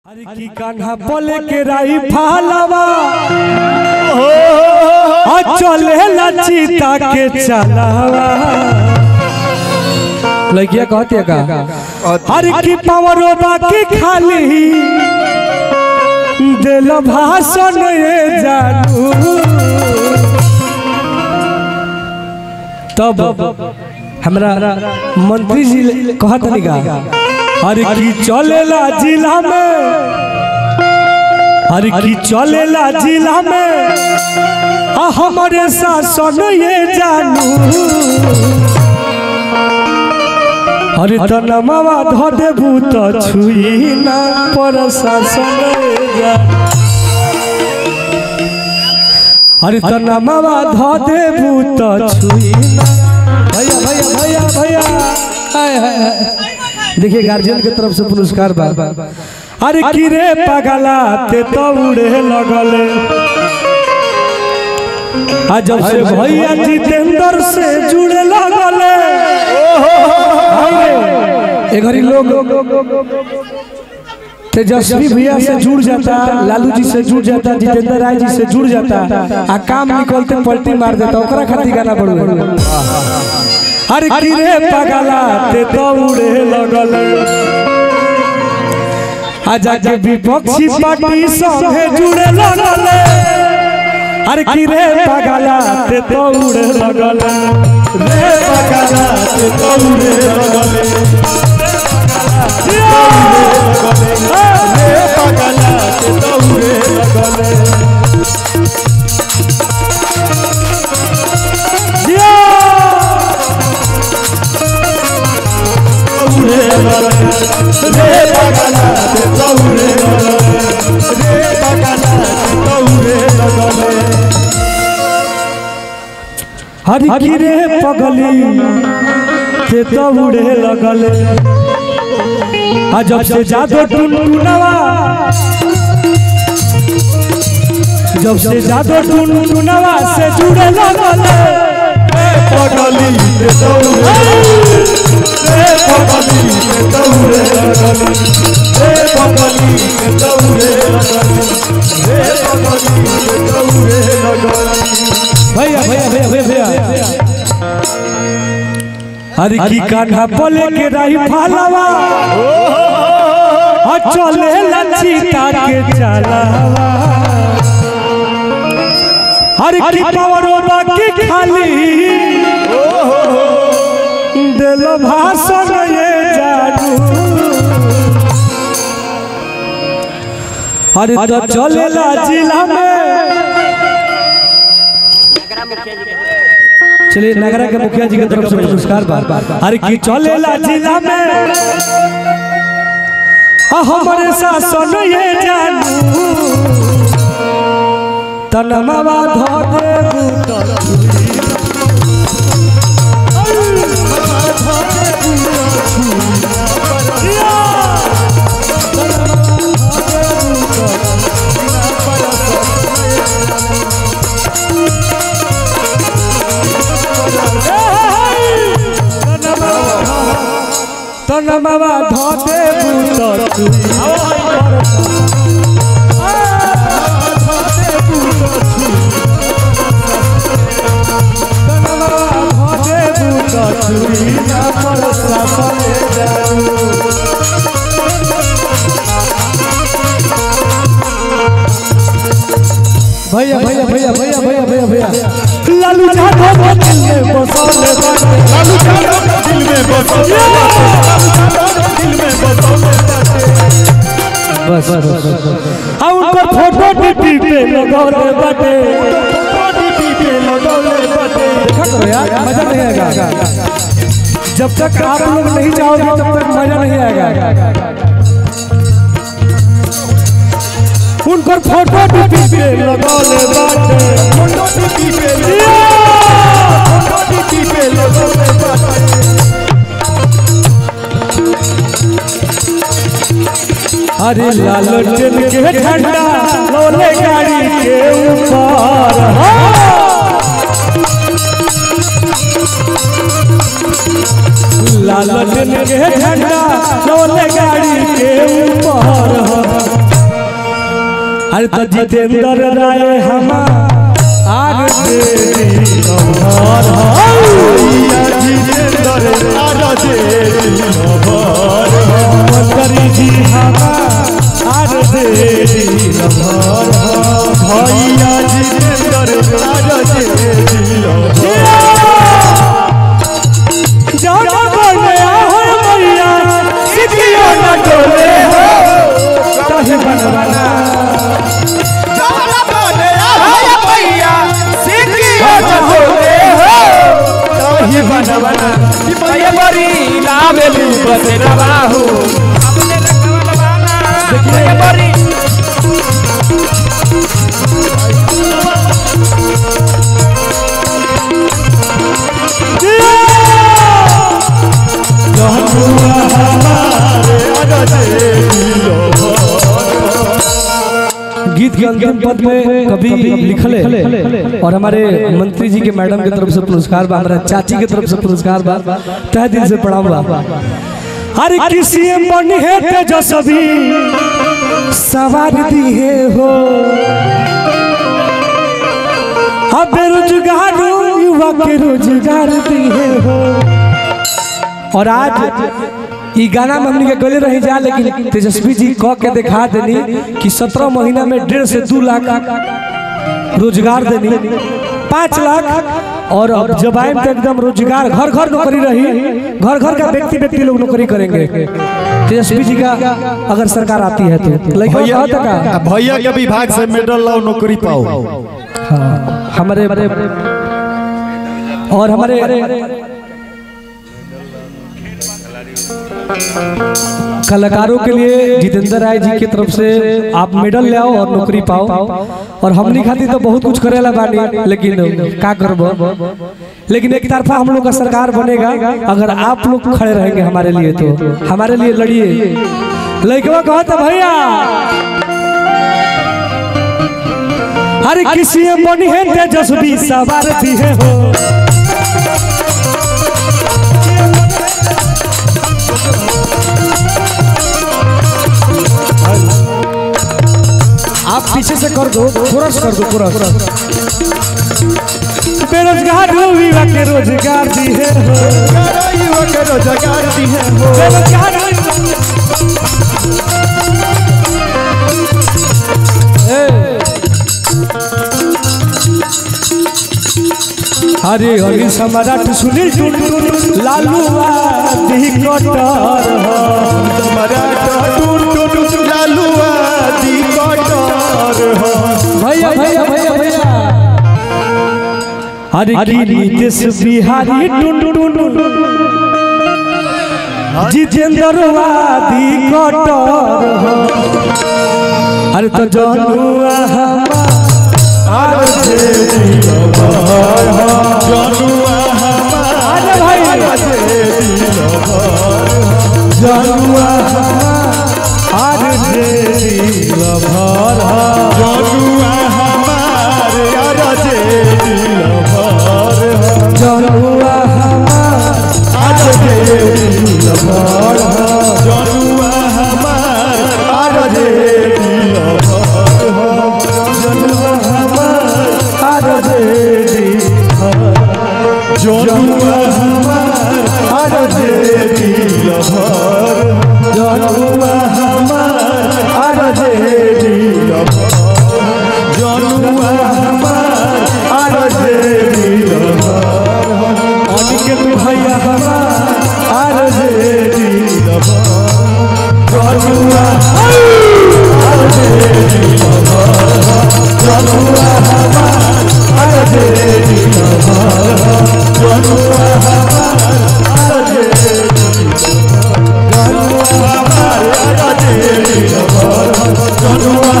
अरे की कान्हा बोले के राई फालवा चले लचीता के चलावा लगिया कहती है का अरे की पावरो बाकी खाली दिल भाषण ये जानू तब हमरा मंत्री जी कहत निगा अरे की चलेला जिला में अरे की चलेला जिला में हमारे शासन ये जानू अरे तनमावा ध देबू तो छुई ना पर शासन अरे तनमावा ध देबू तो छुई ना भैया भैया भैया भैया हाय हाय देखिए गार्जियन की तरफ से पुरस्कार बा अरे किरे पगला ते तो उड़े लगले जब से भैया जितेंद्र से जुड़े लगले ए घरी लोग तेजस्वी भैया से जुड़ जाता, लालू जी से जुड़ जाता, जितेंद्र राय जी से जुड़ जाता आ काम निकलते पलटी मार देता ओकरा खातिर गाना पड़ू अरे किरे पगला ते तो उड़े लगले आजा के विपक्षी पार्टी संगे जुड़े लगले अरे किरे पगला ते तो उड़े लगले रे पगला ते तो उड़े लगले रे पगला ते तो उड़े लगले रे पगला ते तो उड़े लगले रे पगला ते तो उड़े लगले हरि किरे पगली ते तो उड़े लगले जब से जादो टुनटुनवा जब से जादो टुनटुनवा से जुड़े लगले पगली ते तो उड़े रे पगली ते तो उड़े लगले रे पगली ते तो उड़े लगले रे पगली ते तो उड़े लगले भैया भैया भैया भैया अरे की कान्हा बोले के राई फालवा चले लचीता के चलावा अरे की पावरो बाकी खाली दिल भाषण ये जानू अरे तो चलेला जिला में चलिए नगरा के मुखिया जी की तरफ से पुरस्कार बार अरे की चलेला जिला में हमारे शासन ये जानू तनमावा ध देबू तो तनमावा ध देबू तो छुई ना पर शासन जानू भैया भैया भैया भैया भैया भैया भैया लालू यादव दिल में बसौले बाटे लालू यादव दिल में बसौले दिल में बसौले बस आ उनकर फोटो टीवी पे लगौले बाटे फोटो टीवी पे लगौले बाटे देखा करो यार मजा नहीं आएगा जब तक आप लोग नहीं जाओगे तब तक मजा नहीं आएगा उनकर फोटो टीवी पे लगौले बाटे फोटो टीवी पे फोटो टीवी पे लगौले बाटे अरे लालटेन के झंडा लोले गाड़ी के ऊपर लालटेन के झंडा लोले गाड़ी के ऊपर अरे तो जितेंद्र राय हमार जितेंद्र मंत्री जी हमार भैया जितेंद्र गीत के अंतिम पद में कभी लिखल है और हमारे मंत्री जी के मैडम की तरफ से पुरस्कार बा, हमारा चाची की तरफ से पुरस्कार बा, तहे दिल से प्रणाम बा। हर किसी बनी है तेजस्वी सवार दी है हो, अब बेरोजगार युवा के रोजगार दी है हो। और आज ई गाना में हमने गले रही जा, लेकिन तेजस्वी जी कह के दिखा देनी कि 17 महीना में 1.5 से 2 लाख रोजगार देनी, 5 लाख। और अब जब आए तो एकदम रोजगार घर घर नौकरी रही, घर घर का व्यक्ति लोग नौकरी करेंगे। तेजस्वी जी का अगर सरकार आती है तो भैया के विभाग से मेडल लाओ, नौकरी पाओ। हमारे और हमारे कलाकारों के लिए जितेंद्र राय जी की तरफ से आप मेडल ले आओ और नौकरी पाओ। और हमने खातिर तो बहुत कुछ करेला बानी, लेकिन क्या करबो। लेकिन एक तरफा हम लोग का सरकार बनेगा अगर आप लोग खड़े रहेंगे हमारे लिए, तो हमारे लिए लड़िए। लड़का कहता भैया अरे किसी बनी है तेजस्वी सवार दी है हो, आप पीछे से कर दो, कोरस कर दो, कोरस। बेरोजगार युवा के रोजगार दी है हो, युवा के रोजगार दी है हो। हरे हरि सम्राट सुनील लालू आदि कटर लालू आदि कटर भैया भैया भैया भैया। हरे नीतीश बिहारी जितेंद्र आदि कटर। अरे तो जनुआ हमार जनुआ हमार भाई जनुआ हमार लभर जनुआ हमार लभर जनुआ हमार लभर जनुआ हमार जनुआ हमार देवी लभर जनुआ हमार देवी लभर जनुआ हमार देवी लभर अनिकेत भैया हमार देवी लभर जनुआ हमार देवी लभर जनुआ हमार देवी लभर जनुआ हमार देवी लभर जनुआ